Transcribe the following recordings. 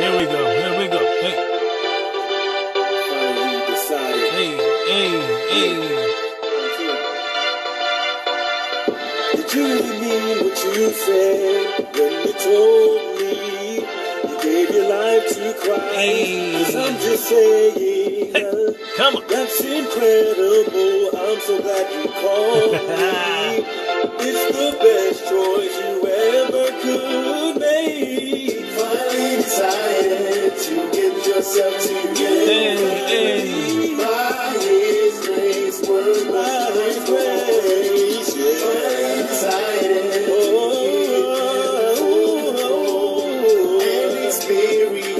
Here we go. Here we go. Hey. Finally decided. Hey. Did you really mean what you said when you told me you gave your life to Christ? Hey. 'Cause I'm just saying, Hey. Come on. that's incredible. I'm so glad you called me. It's the best choice you ever could make. Finally decided to get yourself together. Hey. By His grace, word by His grace. Finally decided.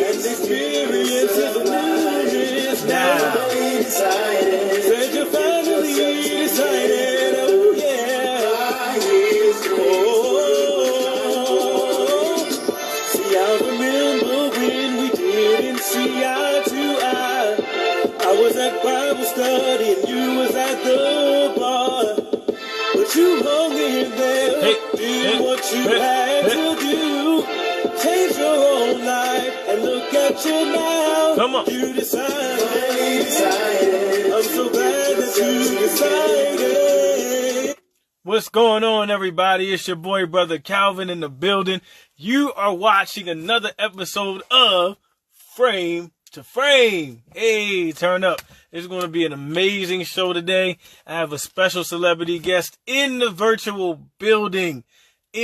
And experience is a newness now. Finally decided. Said you finally decided. Oh yeah. See, I remember when we didn't see eye to eye. I was at Bible study and you was at the bar. But you hung in there, did what you had to do. Change your own life and look at you now. Come on. You decided. I'm so glad that you decided. What's going on, everybody? It's your boy, Brother Calvin, in the building. You are watching another episode of Frame to Frame. Hey, turn up. It's going to be an amazing show today. I have a special celebrity guest in the virtual building. So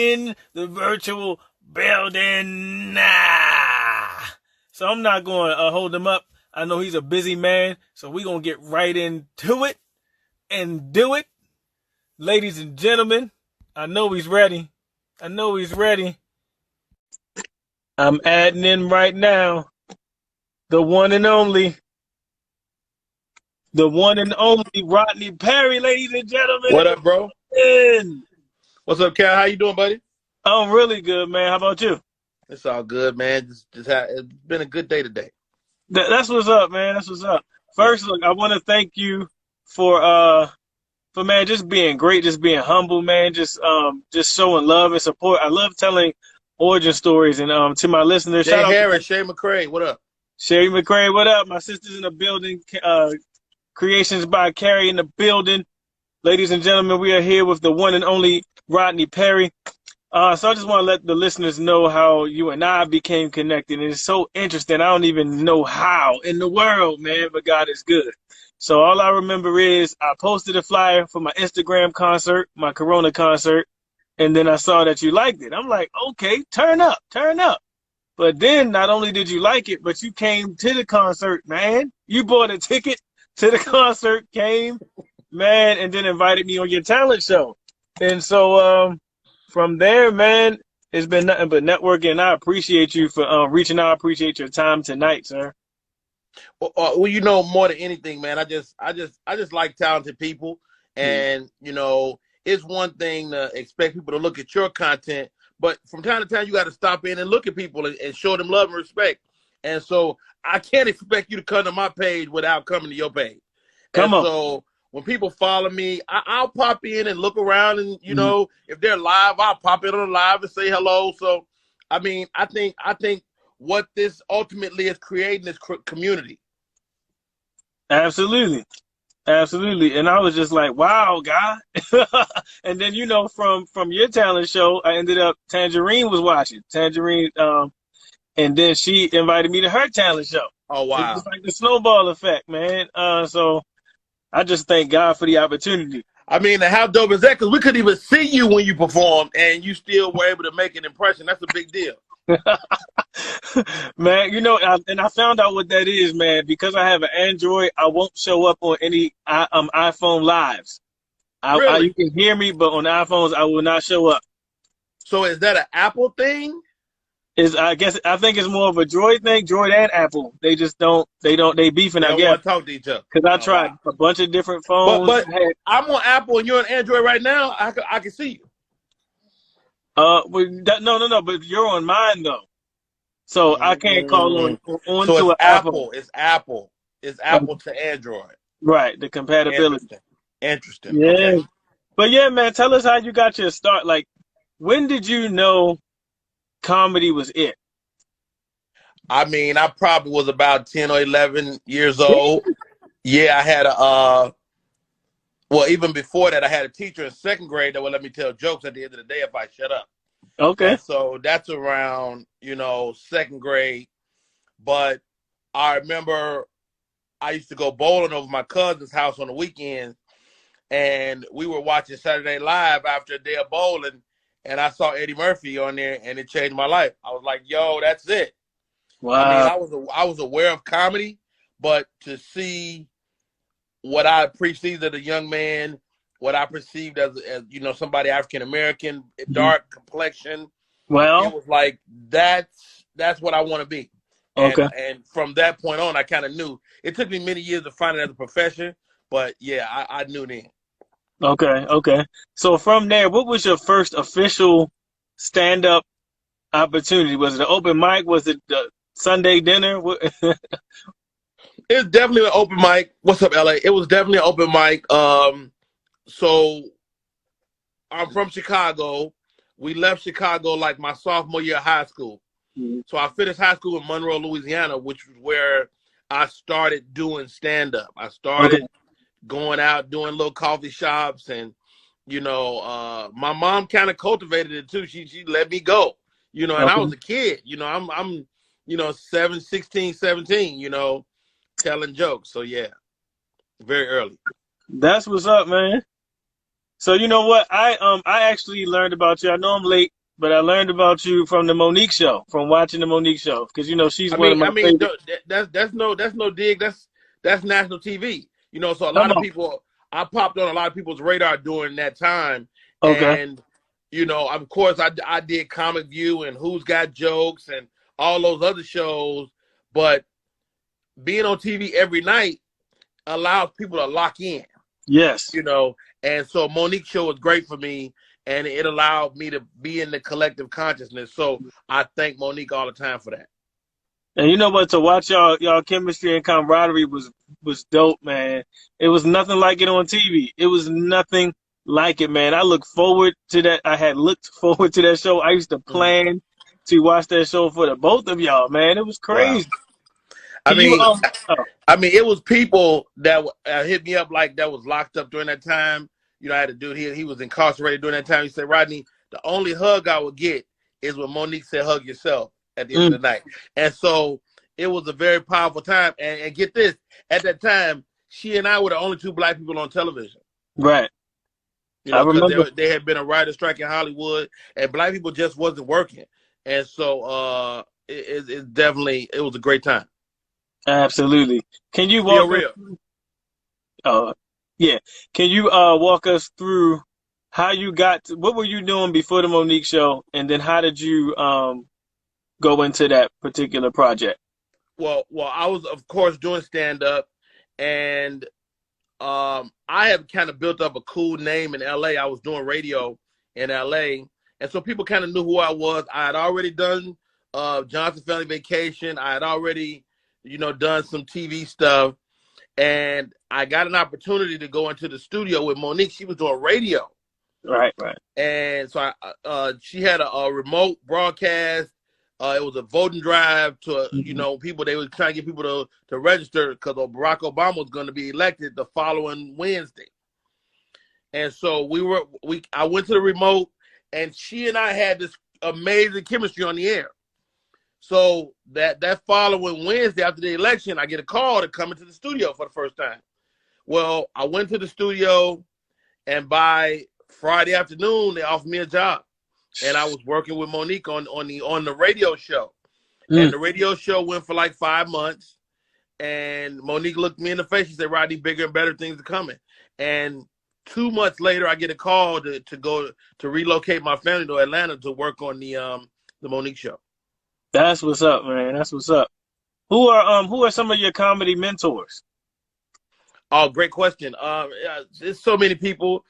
I'm not going to hold him up. I know he's a busy man, so we're going to get right into it and do it. Ladies and gentlemen, I know he's ready. I'm adding in right now the one and only Rodney Perry, ladies and gentlemen. What up, bro? What's up, Cal? How you doing, buddy? I'm really good, man. How about you? It's all good, man. It's been a good day today. That's what's up, man. That's what's up. First, look, I want to thank you for man, just being great, just being humble, man, just showing love and support. I love telling origin stories, and to my listeners, Jay Harris, Shay McCray, what up? Sherry McCray, what up? My sister's in the building. Creations by Carrie in the building. Ladies and gentlemen, we are here with the one and only Rodney Perry. So I just want to let the listeners know how you and I became connected. And it's so interesting. I don't even know how in the world, man, but God is good. So all I remember is I posted a flyer for my Instagram concert, my Corona concert, and then I saw that you liked it. I'm like, okay, turn up. But then not only did you like it, but you came to the concert, man. You bought a ticket to the concert, came, man, and then invited me on your talent show. And so from there, man, it's been nothing but networking. And I appreciate you for reaching out. I appreciate your time tonight, sir. Well, you know, more than anything, man, I just like talented people, and you know, it's one thing to expect people to look at your content, but from time to time, you got to stop in and look at people and show them love and respect. And so, I can't expect you to come to my page without coming to your page. Come on. So when people follow me, I'll pop in and look around, and you know, if they're live, I'll pop in on the live and say hello. So, I mean, I think what this ultimately is creating is community. Absolutely. And I was just like, wow, guy. And then, you know, from your talent show, I ended up, Tangerine was watching. And then she invited me to her talent show. Oh, wow. It's like the snowball effect, man. So I just thank God for the opportunity. I mean, how dope is that? Because we couldn't even see you when you performed, and you still were able to make an impression. That's a big deal. Man, you know, and I found out what that is, man. Because I have an Android, I won't show up on any iPhone lives. Really? You can hear me, but on iPhones, I will not show up. So is that an Apple thing? I think it's more of a Droid thing. Droid and Apple, they beefing. I They don't guess want to talk to each other. because I tried a bunch of different phones. But I'm on Apple and you're on Android right now. I can see you. No, but you're on mine though, so I can't call on So to it's Apple. It's Apple. It's Apple to Android. Right, the compatibility. Interesting. Yeah, Okay. but yeah, man, tell us how you got your start. Like, when did you know comedy was it? I mean, I probably was about 10 or 11 years old. Yeah, I had well, even before that, I had a teacher in second grade that would let me tell jokes at the end of the day if I shut up. Okay. And so that's around, second grade. But I remember I used to go bowling over my cousin's house on the weekends, and we were watching Saturday Night Live after a day of bowling, and I saw Eddie Murphy on there, and it changed my life. I was like, yo, that's it. I mean, Wow. I was aware of comedy, but to see what I perceived as a young man, what I perceived as somebody African American, Mhm. dark complexion, it Well, was like that's what I want to be. And okay. and from that point on, I kind of knew. It took me many years to find it as a profession, but yeah, I knew then. Okay. Okay. So from there, what was your first official stand-up opportunity? Was it an open mic? Was it the Sunday dinner? It was definitely an open mic. What's up, LA? It was definitely an open mic. So I'm from Chicago. We left Chicago like my sophomore year of high school. Mhm. So I finished high school in Monroe, Louisiana, which was where I started doing stand-up. I Okay. started going out doing little coffee shops, and my mom kind of cultivated it too. She let me go, and I Okay. was a kid. I'm 16, 17, telling jokes. So yeah, very early. That's what's up, man. So you know what? I actually learned about you. I know I'm late, but I learned about you from the Monique show, from watching the Monique show, because she's I one of mean, my I mean, favorite. that's no dig. That's national TV. So a Come lot of on. people, I popped on a lot of people's radar during that time, Okay. and of course, I did Comic View and Who's Got Jokes and all those other shows, but being on TV every night allows people to lock in, Yes. and so Monique show was great for me, and it allowed me to be in the collective consciousness. So I thank Monique all the time for that. And you know what? To watch y'all chemistry and camaraderie was dope, man. It was nothing like it on TV. It was nothing like it, man. I look forward to that. I had looked forward to that show. I used to Mhm. plan to watch that show for the both of y'all, man. It was Wow. crazy. I Can you mean, oh, it was people that hit me up like that was locked up during that time. I had a dude he was incarcerated during that time. He said, Rodney, the only hug I would get is when Monique said, hug yourself at the end of mm, the night. And so it was a very powerful time. And get this, at that time, she and I were the only two black people on television. right. I Because remember. they had been a writer strike in Hollywood, and black people just wasn't working. And so it definitely, it was a great time. Absolutely. Can you Still walk us real. uh yeah. Can you walk us through how you got to, what were you doing before the Monique show, and then how did you go into that particular project? Well, I was of course doing stand up, and I have kind of built up a cool name in LA. I was doing radio in LA, and so people kind of knew who I was. I had already done Johnson Family Vacation. I had already, done some TV stuff, and I got an opportunity to go into the studio with Monique. She was doing radio, Right, right. and so she had a remote broadcast. It was a voting drive to, Mhm. people. They were trying to get people to register because Barack Obama was going to be elected the following Wednesday. And so I went to the remote, and she and I had this amazing chemistry on the air. So that following Wednesday after the election, I get a call to come into the studio for the first time. Well, I went to the studio, and by Friday afternoon, they offered me a job. And I was working with Monique on the radio show. And Mm, the radio show went for like 5 months. And Monique looked me in the face. She said, Rodney, bigger and better things are coming. And 2 months later, I get a call to go to relocate my family to Atlanta to work on the Monique show. that's what's up, man. That's what's up. Who are some of your comedy mentors? Oh, great question. There's so many people.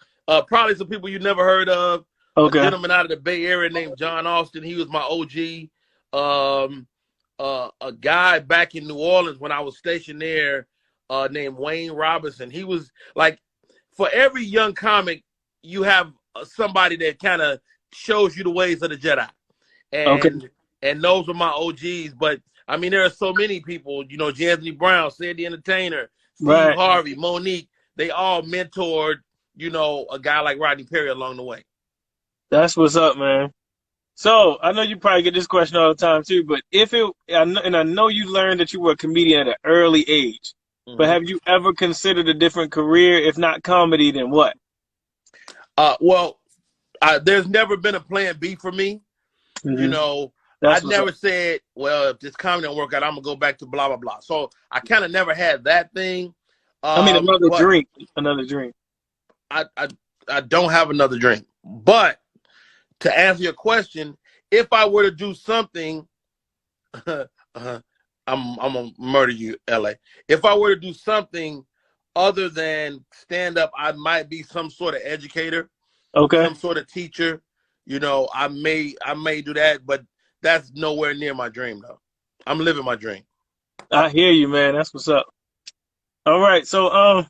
Probably some people you never heard of. A Okay. gentleman out of the Bay Area named John Austin. He was my OG. A guy back in New Orleans when I was stationed there, named Wayne Robinson. He was like, for every young comic, you have somebody that kind of shows you the ways of the Jedi, Okay. and those were my OGs. But I mean, there are so many people, you know, Anthony Brown, Sandy Entertainer, Steve Right. Harvey, Monique, they all mentored, you know, a guy like Rodney Perry along the way. That's what's up, man. So I know you probably get this question all the time too, but I know you learned that you were a comedian at an early age, but Hmm. have you ever considered a different career? If not comedy, then what? Well, there's never been a plan B for me. You Hmm. know, I That's what's up. never said, well, if this comedy don't work out, I'm gonna go back to blah blah blah. So I kind of never had that thing. I mean, another But drink, another drink. I, I I don't have another drink. But to answer your question, if I were to do something, I'm gonna murder you, LA. If I were to do something other than stand up, I might be some sort of educator, Okay, some sort of teacher. You know, I may do that, but that's nowhere near my dream though. I'm living my dream. I hear you, man. That's what's up. All right, so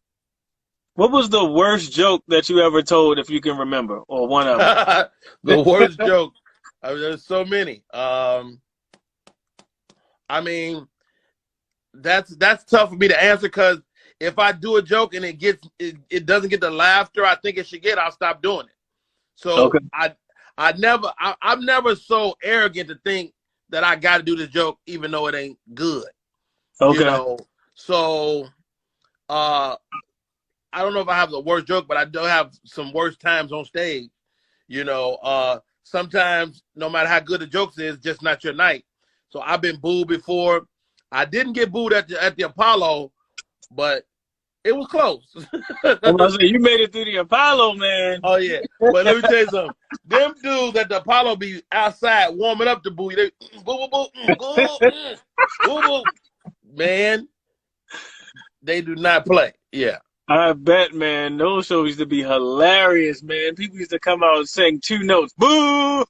what was the worst joke that you ever told, if you can remember, or one of The worst joke. I mean, there's so many. I mean, that's tough for me to answer because if I do a joke and it doesn't get the laughter I think it should get, I'll stop doing it. them? So Okay, I'm never so arrogant to think that I got to do this joke even though it ain't good. You okay. know. So uh, I don't know if I have the worst joke, but I do have some worst times on stage. You know, sometimes no matter how good the jokes is, just not your night. So I've been booed before. I didn't get booed at the Apollo, but it was close. I'm about to say, you made it through the Apollo, man. Oh yeah, but let me tell you something. Them dudes at the Apollo be outside warming up to boo you. They boo boo boo boo boo. Man, they do not play. Yeah. I bet, man. Those shows used to be hilarious, man. People used to come out and sing two notes. Boo!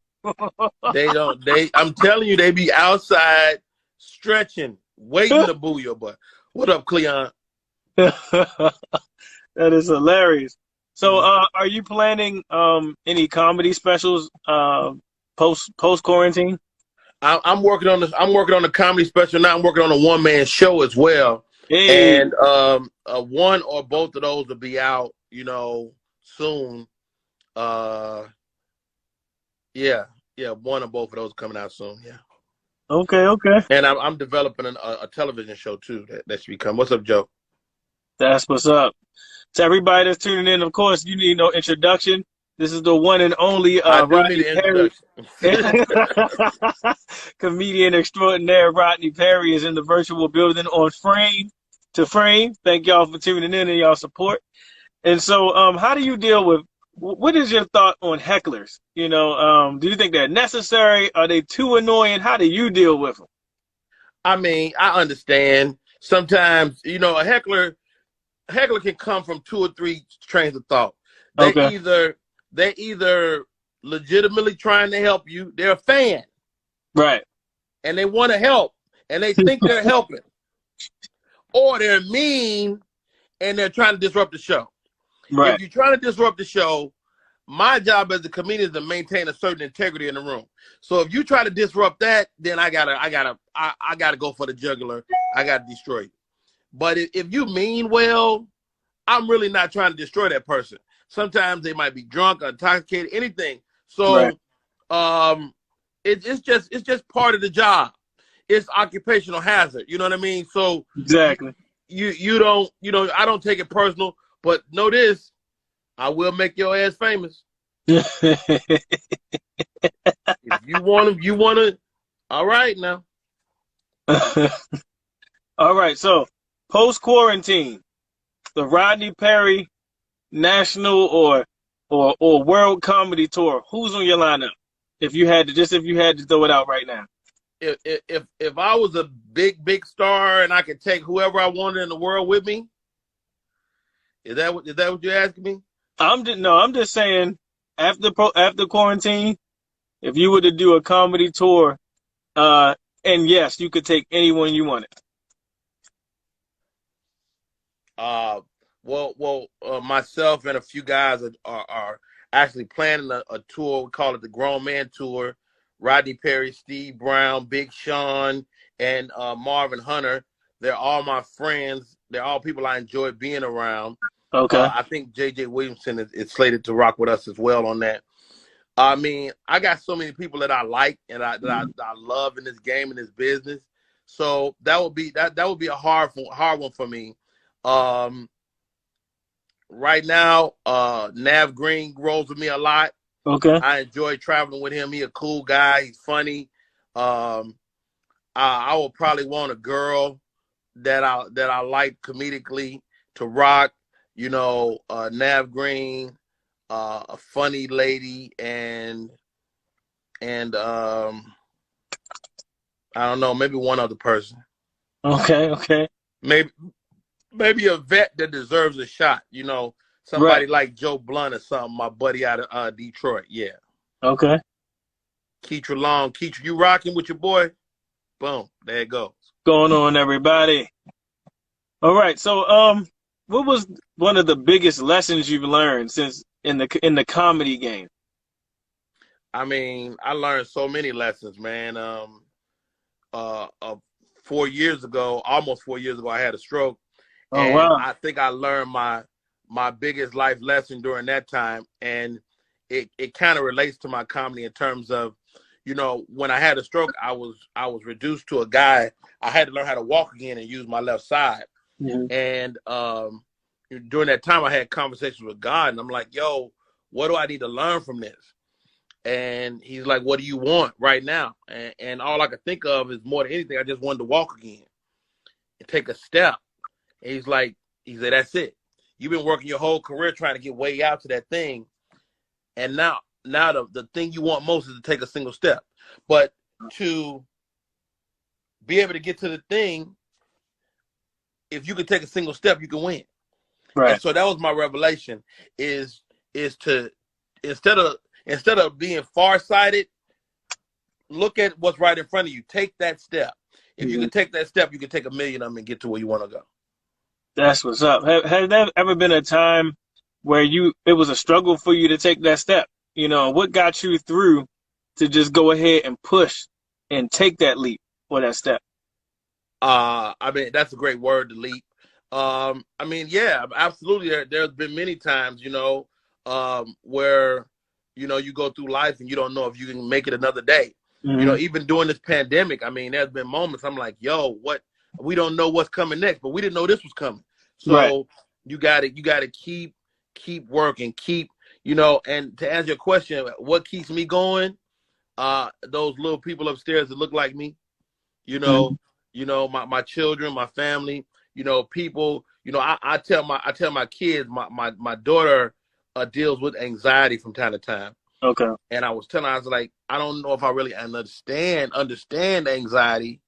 They don't. I'm telling you, they be outside stretching, waiting to boo your butt. What up, Cleon? That is hilarious. So, Mhm. are you planning any comedy specials post quarantine? I'm working on this. I'm working on a comedy special now. I'm working on a one-man show as well, Hey, and one or both of those will be out, you know, soon. Uh, yeah, one or both of those coming out soon. Yeah, okay, okay. and I'm developing a television show too that should be coming. What's up, Joe? That's what's up. To everybody that's tuning in, of course, you need no introduction. This is the one and only I do need Rodney an Perry. introduction. Comedian extraordinaire Rodney Perry is in the virtual building on Frame to Frame. Thank y'all for tuning in and y'all support. And so, how do you deal with? What is your thought on hecklers? You know, do you think they're necessary? Are they too annoying? How do you deal with them? I mean, I understand. Sometimes, you know, a heckler can come from two or three trains of thought. They Okay, either they either legitimately trying to help you, they're a fan right, and they want to help and they think they're helping, or they're mean and they're trying to disrupt the show. If right, you're trying to disrupt the show, my job as a comedian is to maintain a certain integrity in the room. So if you try to disrupt that, then I gotta go for the jugular. I gotta destroy you. But if you mean well, I'm really not trying to destroy that person. Sometimes they might be drunk, intoxicated, anything. right. So it's just part of the job. It's occupational hazard. You know what I mean? So Exactly. you don't, you know, I don't take it personal, but know this, I will make your ass famous. If you want to, you want to. All right now. All right. So post quarantine, the Rodney Perry national or world comedy tour. Who's on your lineup? If you had to throw it out right now. If I was a big star and I could take whoever I wanted in the world with me, is that what you're asking me? I'm just saying after quarantine, if you were to do a comedy tour, and yes, you could take anyone you wanted. Uh, myself and a few guys are actually planning a tour. We call it the Grown Man Tour. Rodney Perry, Steve Brown, Big Sean, and Marvin Hunter. They're all my friends. They're all people I enjoy being around. Okay. I think J.J. Williamson is slated to rock with us as well on that. I mean, I got so many people that I like and I love in this game, in this business. So that would be a hard one for me. Right now, Nav Green rolls with me a lot. Okay. I enjoy traveling with him. He's a cool guy. He's funny. I will probably want a girl that I like comedically to rock. You know, Nav Green, a funny lady, and I don't know, maybe one other person. Okay. Okay. Maybe a vet that deserves a shot. You know, somebody like Joe Blunt or something. My buddy out of Detroit. Yeah. Okay. Keitra Long. Keitra, you rocking with your boy? Boom. There it goes. Going on, everybody? All right. So, what was one of the biggest lessons you've learned since in the comedy game? I mean, I learned so many lessons, man. 4 years ago, almost 4 years ago, I had a stroke. Oh, and wow. I think I learned my biggest life lesson during that time. And it kind of relates to my comedy in terms of, you know, when I had a stroke, I was reduced to a guy. I had to learn how to walk again and use my left side. Mm-hmm. And during that time, I had conversations with God, and I'm like, yo, what do I need to learn from this? And he's like, what do you want right now? And all I could think of is, more than anything, I just wanted to walk again and take a step. And he said, that's it. You've been working your whole career trying to get way out to that thing. And now the thing you want most is to take a single step. But to be able to get to the thing, if you can take a single step, you can win. Right. And so that was my revelation, is to, instead of being farsighted, look at what's right in front of you. Take that step. If you can take that step, you can take a million of them and get to where you want to go. That's what's up. Has there ever been a time where it was a struggle for you to take that step? You know, what got you through to just go ahead and push and take that leap or that step? I mean, that's a great word, the leap. I mean, yeah, absolutely. There's been many times, you know, where, you know, you go through life and you don't know if you can make it another day. Mm-hmm. You know, even during this pandemic, I mean, there's been moments I'm like, yo, we don't know what's coming next, but we didn't know this was coming. So you gotta keep working, you know. And to answer your question, what keeps me going? Those little people upstairs that look like me, you know, you know, my children, my family, you know, people, you know, I tell my kids, my daughter deals with anxiety from time to time. Okay. And I was like, I don't know if I really understand anxiety,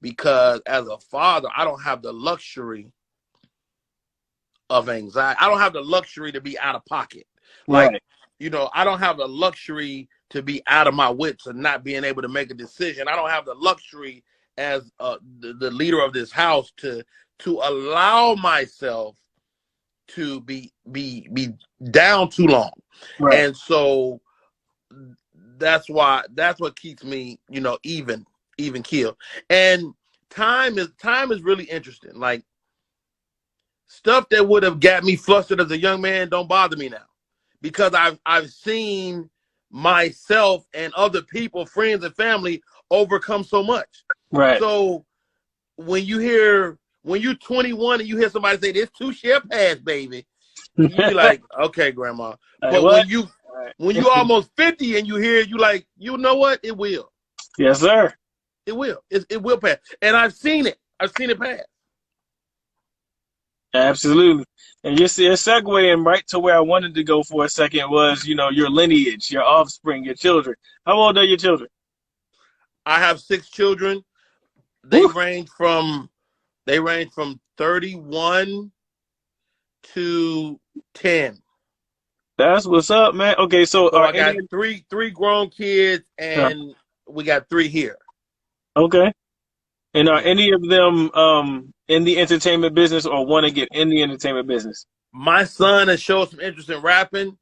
because as a father, I don't have the luxury of anxiety. I don't have the luxury to be out of pocket. Like, you know, I don't have the luxury to be out of my wits and not being able to make a decision. I don't have the luxury as the leader of this house to allow myself to be down too long. Right. And so that's what keeps me, you know, even keel. And time is really interesting. Like, stuff that would have got me flustered as a young man don't bother me now, because I've seen myself and other people, friends and family, overcome so much. Right. So when you're 21 and you hear somebody say, "This too shall pass, baby," you be like, "Okay, grandma." But when you almost 50 and you hear it, you like, you know what? It will. Yes, sir. It will. It will pass. And I've seen it. I've seen it pass. Absolutely. And you're segueing right to where I wanted to go for a second was, you know, your lineage, your offspring, your children. How old are your children? I have 6 children. They range from 31 to 10. That's what's up, man. Okay, so I got three grown kids, and we got 3 here. Okay. And are any of them in the entertainment business or want to get in the entertainment business? My son has showed some interest in rapping.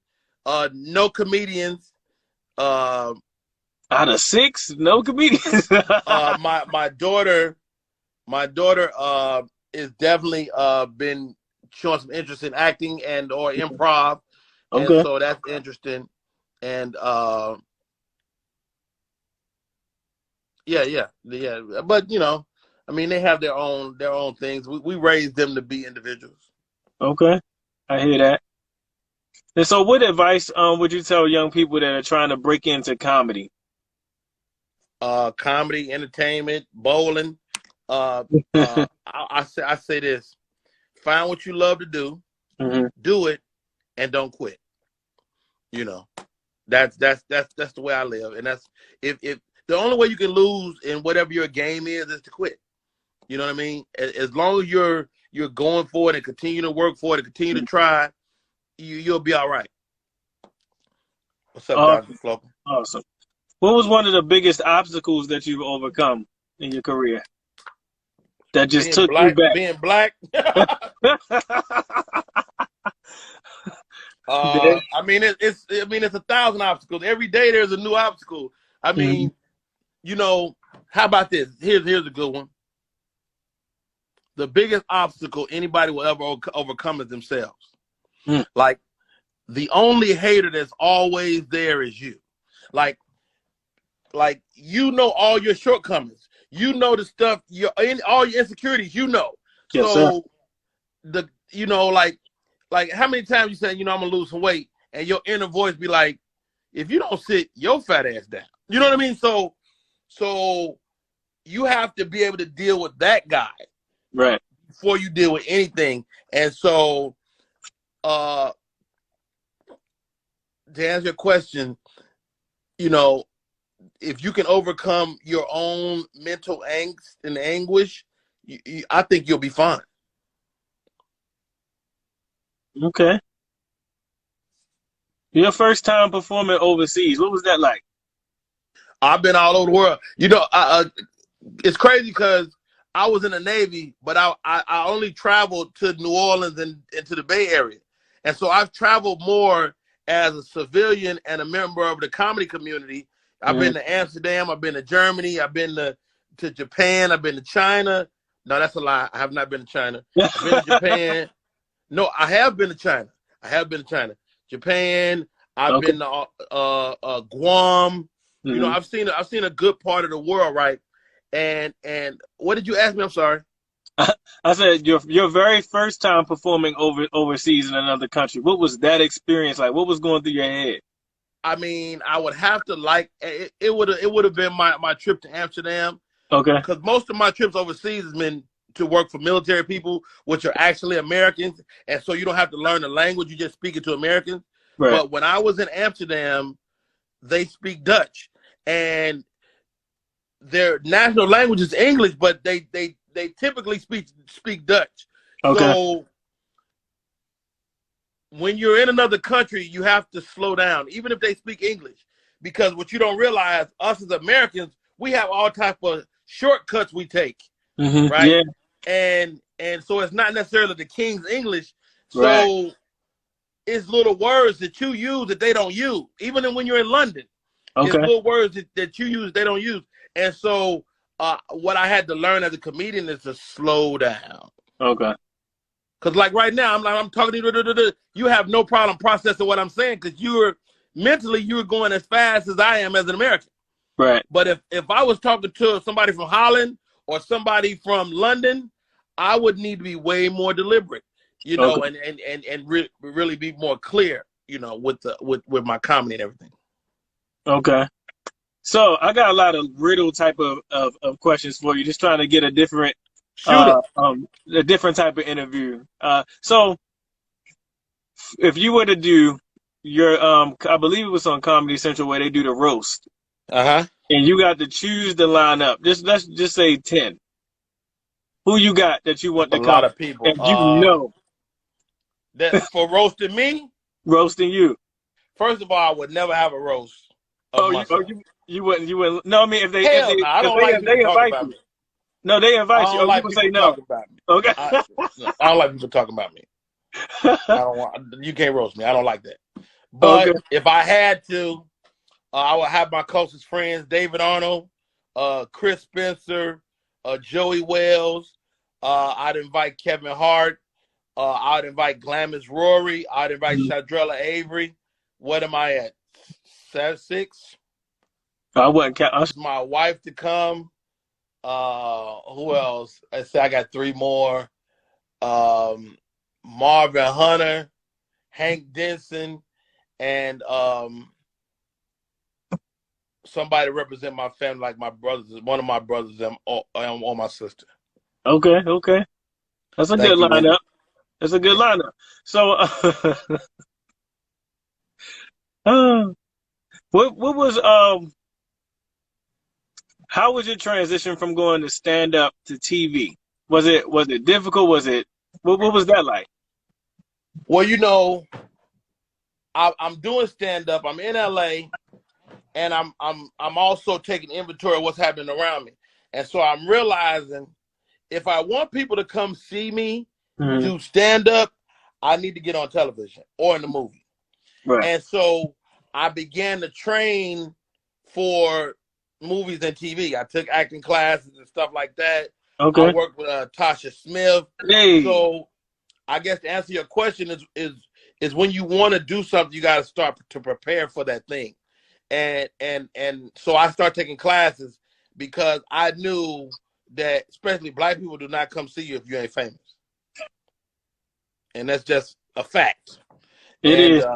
No comedians. Out of 6, no comedians. My daughter My daughter is definitely been showing some interest in acting and or improv, and Okay. so that's interesting. And yeah. But I mean, they have their own things. We raised them to be individuals. Okay. I hear that. And so, what advice would you tell young people that are trying to break into comedy? Comedy, entertainment, bowling. I say this: find what you love to Hmm. do it, and don't quit. You know, that's the way I live, and that's if the only way you can lose in whatever your game is to quit. You know what I mean? As long as you're going for it and continue to work for it and continue to try, you'll be all right. What's up, Dr. Awesome. Slocum? Awesome. What was one of the biggest obstacles that you've overcome in your career that just Being took you black, back? being black. Yeah. I mean, it's 1,000 obstacles. Every day there's a new obstacle. I Mhm. mean, how about this? Here's a good one. The biggest obstacle anybody will ever overcome is themselves. Mm. Like, the only hater that's always there is you. Like all your shortcomings. The stuff, all your insecurities. Yes, sir. So like how many times you say, I'm gonna lose some weight, and your inner voice be like, if you don't sit your fat ass down. You know what I mean? So you have to be able to deal with that guy Right. before you deal with anything. And so to answer your question, if you can overcome your own mental angst and anguish, I think you'll be fine. Okay. Your first time performing overseas, what was that like? I've been all over the world. It's crazy because I was in the Navy, but I only traveled to New Orleans and to the Bay Area. And so I've traveled more as a civilian and a member of the comedy community. I've Hmm. been to Amsterdam. I've been to Germany. I've been to Japan. I've been to China. No, that's a lie. I have not been to China. I've been to Japan. No, I have been to China. Japan. I've Okay. been to Guam. Hmm. I've seen a good part of the world, right? And what did you ask me? I'm sorry. I said your very first time performing overseas in another country. What was that experience like? What was going through your head? I mean, I would have to like it. It would have been my trip to Amsterdam, Okay. because most of my trips overseas has been to work for military people, which are actually Americans, and so you don't have to learn the language. You just speak it to Americans. Right. But when I was in Amsterdam, they speak Dutch, and their national language is English, but they typically speak Dutch. Okay. So when you're in another country, you have to slow down, even if they speak English, because what you don't realize, us as Americans, we have all type of shortcuts we take, Hmm. right? Yeah. And so it's not necessarily the King's English. Right. So it's little words that you use that they don't use, even when you're in London. It's Okay. little words that you use they don't use. And so what I had to learn as a comedian is to slow down. Okay. Because like right now, I'm talking to you, you have no problem processing what I'm saying, because you're going as fast as I am as an American. Right. But if I was talking to somebody from Holland or somebody from London, I would need to be way more deliberate, Okay. and really be more clear, with my comedy and everything. Okay. So I got a lot of riddle type of questions for you, just trying to get Shoot 'em. a different type of interview. So if you were to do your I believe it was on Comedy Central where they do the roast, Uh-huh. and you got to choose the lineup. Let's just say 10. Who you got that you want A to come lot of people. and you know That for roasting me, roasting you? first of all, I would never have a roast of Oh, you oh myself. you wouldn't. No, I mean Hell no, I don't like if people they talking invite about you. me. No, they I invite you. don't Oh, you like would say people no. talking about me. Okay. I don't like people talking about me. I don't want. You can't roast me. I don't like that. Okay. But if I had to, I would have my closest friends: David Arnold, Chris Spencer, Joey Wells. I'd invite Kevin Hart. I'd invite Glamis Rory. I'd invite Shadrella Avery. What am I at? 6? I wasn't counting. My wife to come. Who else? I say I got 3 more. Marvin Hunter, Hank Denson, and somebody to represent my family, like my brothers, one of my brothers, or my sister. Okay, okay. That's a good lineup. That's a good lineup. So, what was how was your transition from going to stand up to TV? Was it difficult? What was that like? Well, you know, I'm doing stand up. I'm in LA, and I'm also taking inventory of what's happening around me, and so I'm realizing if I want people to come see me do stand up, I need to get on television or in the movie. Right. And so I began to train for movies and TV. I took acting classes and stuff like that. Okay. I worked with Tasha Smith. Hey. So I guess to answer your question is when you want to do something, you got to start to prepare for that thing. And so I started taking classes because I knew that especially black people do not come see you if you ain't famous. And that's just a fact. It is.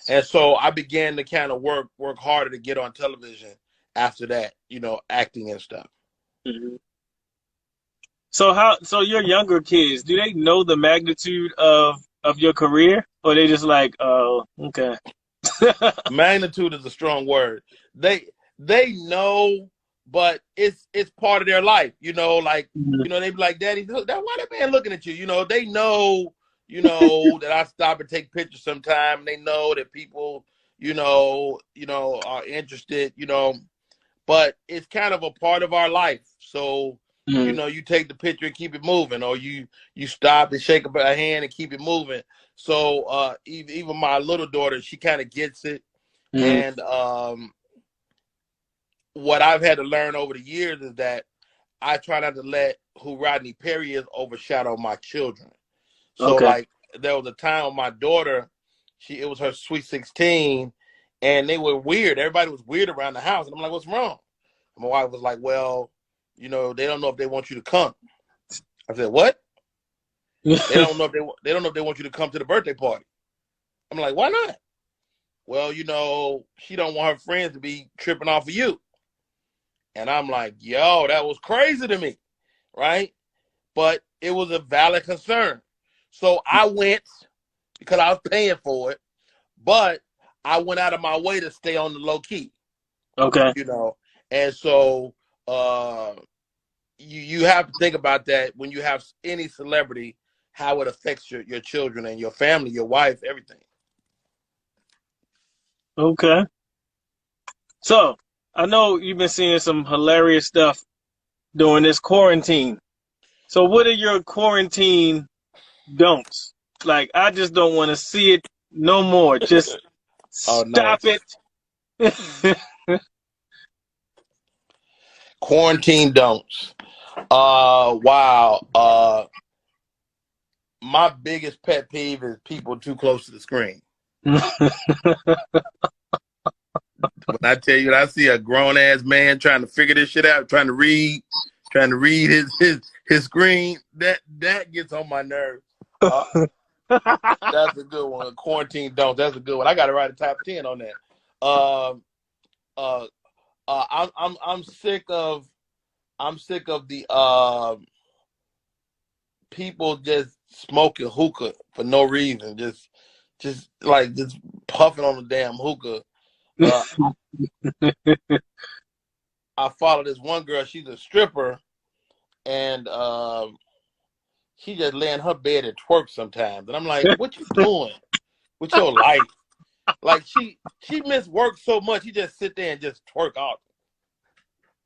And so I began to kind of work harder to get on television after that, you know, acting and stuff. Mm-hmm. So your younger kids, do they know the magnitude of your career, or they just like, oh, okay? Magnitude is a strong word. They know, but it's part of their life, you know. Like you know, they be like, "Daddy, why that man looking at you?" You know, they know. You know that I stop and take pictures sometime. They know that people, you know, are interested. You know, but it's kind of a part of our life. So you know, you take the picture and keep it moving, or you stop and shake a hand and keep it moving. So even my little daughter, she kind of gets it. And what I've had to learn over the years is that I try not to let who Rodney Perry is overshadow my children. So like there was a time with my daughter, it was her sweet 16, and they were weird. Everybody was weird around the house, and I'm like, "What's wrong?" And my wife was like, "Well, you know, they don't know if they want you to come." I said, "What?" They don't know if they want you to come to the birthday party. I'm like, "Why not?" Well, you know, she don't want her friends to be tripping off of you. And I'm like, yo, that was crazy to me, right? But it was a valid concern. So I went because I was paying for it, but I went out of my way to stay on the low key. Okay. You know, and so you have to think about that when you have any celebrity, how it affects your children and your family, your wife, everything. Okay. So I know you've been seeing some hilarious stuff during this quarantine. So what are your quarantine don'ts? Like, I just don't want to see it no more. Just stop it. Quarantine don'ts. Wow. My biggest pet peeve is people too close to the screen. When I tell you, I see a grown ass man trying to figure this shit out, trying to read his screen, that gets on my nerves. That's a good one. Quarantine don't. That's a good one. I got to write a top 10 on that. I'm sick of the people just smoking hookah for no reason, just puffing on the damn hookah. I follow this one girl. She's a stripper, and she just lay in her bed and twerk sometimes. And I'm like, what you doing with your life? Like she missed work so much, she just sit there and just twerk out.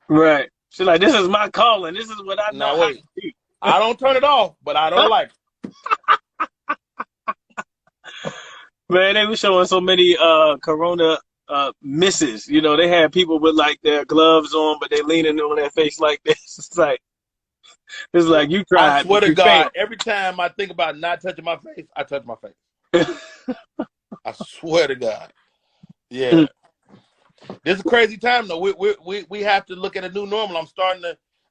Right. She's like, this is my calling. This is what I know. Now wait, I don't turn it off, but I don't like it. Man, they were showing so many corona misses. You know, they had people with like their gloves on, but they leaning on their face like this. It's like, It's like you I tried, swear but to you God, failed. every time I think about not touching my face, I touch my face. I swear to God. Yeah. This is a crazy time though. We have to look at a new normal.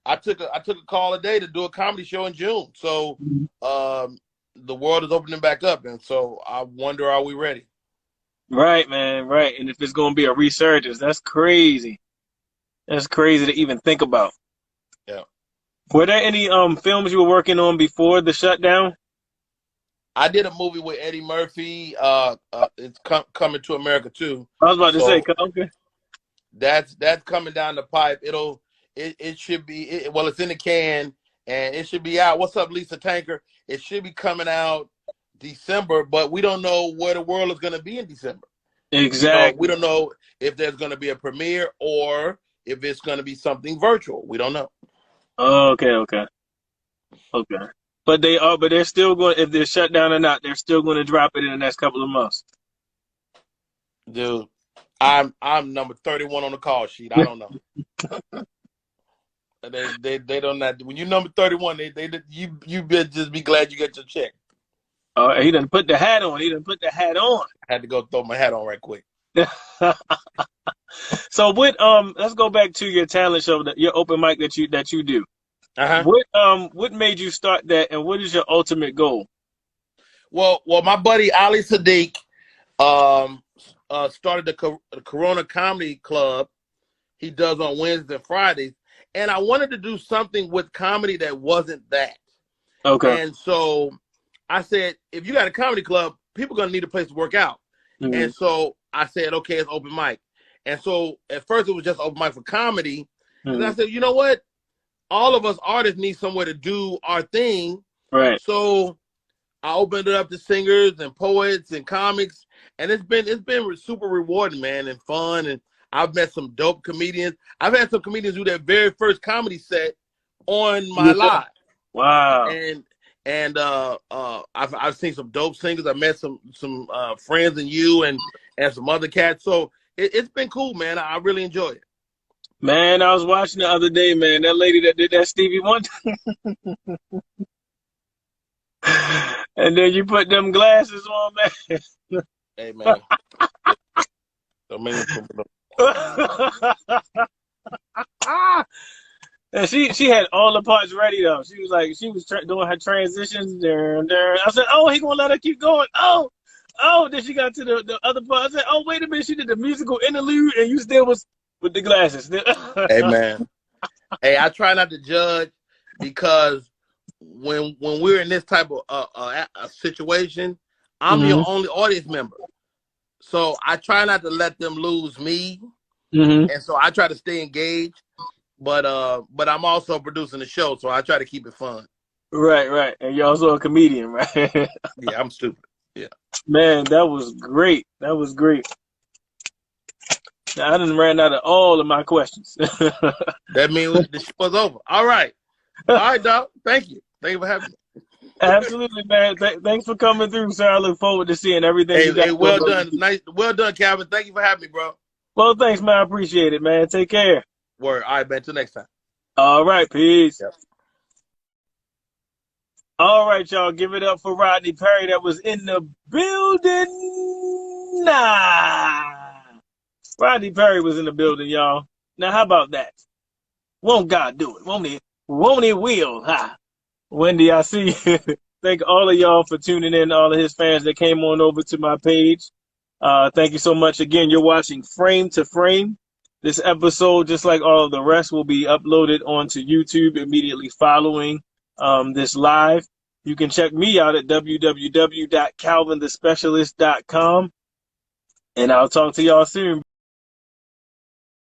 I took a call a day to do a comedy show in June. So the world is opening back up, and so I wonder, are we ready? Right, man, right. And if it's gonna be a resurgence, that's crazy. That's crazy to even think about. Yeah. Were there any films you were working on before the shutdown? I did a movie with Eddie Murphy. It's coming to America too. I was about to say, So okay. that's coming down the pipe. It should be well, it's in the can and it should be out. What's up, Lisa Tanker? It should be coming out December, but we don't know where the world is going to be in December. You know, we Exactly. don't know if there's going to be a premiere or if it's going to be something virtual. We don't know. Okay, okay, okay. But they're still going. If they're shut down or not, they're still going to drop it in the next couple of months. Dude, I'm number 31 on the call sheet. I don't know. They don't not when you're number 31. You better just be glad you get your check. He done put the hat on. He done put the hat on. I had to go throw my hat on right quick. So let's go back to your talent show, your open mic that you do. Uh-huh. What made you start that, and what is your ultimate goal? Well, my buddy Ali Sadiq started the Corona Comedy Club. He does on Wednesdays and Fridays, and I wanted to do something with comedy that wasn't that. Okay. And so I said, if you got a comedy club, people are gonna need a place to work out. Mm-hmm. And so I said, okay, it's open mic. And so at first it was just open mic for comedy. Mm-hmm. And I said, you know what? All of us artists need somewhere to do our thing. Right. So I opened it up to singers and poets and comics, and it's been super rewarding, man, and fun. And I've met some dope comedians. I've had some comedians do their very first comedy set on my live. Wow. And I've seen some dope singers. I met some friends in you and some other cats. So it's been cool, man. I really enjoy it. Man, I was watching the other day, man. That lady that did that Stevie Wonder. And then you put them glasses on, man. Hey, man. Don't make me And she had all the parts ready though. She was doing her transitions there. I said, "Oh, he gonna let her keep going." Oh. Then she got to the other part. I said, "Oh, wait a minute." She did the musical interlude, and you still was with the glasses. Hey, man. Hey, I try not to judge because when we're in this type of a situation, I'm Mm-hmm. your only audience member. So I try not to let them lose me, Mm-hmm. and so I try to stay engaged. But I'm also producing the show, so I try to keep it fun. Right. And you're also a comedian, right? Yeah, I'm stupid. Yeah. Man, that was great. That was great. Now, I done ran out of all of my questions. That means the show's over. All right, Doc. Thank you for having me. Absolutely, man. Thanks for coming through, sir. I look forward to seeing everything you got. Hey, well done. Nice, well done, Calvin. Thank you for having me, bro. Well, thanks, man. I appreciate it, man. Take care. Word. All right, man. Till next time. All right, peace. Yep. All right, y'all. Give it up for Rodney Perry that was in the building. Rodney Perry was in the building, y'all. Now, how about that? Won't God do it? Won't he? Won't he will? Ha. Wendy, I see you. Thank all of y'all for tuning in, all of his fans that came on over to my page. Thank you so much. Again, you're watching Frame to Frame. This episode, just like all of the rest, will be uploaded onto YouTube immediately following this live. You can check me out at www.calvinthespecialist.com. And I'll talk to y'all soon.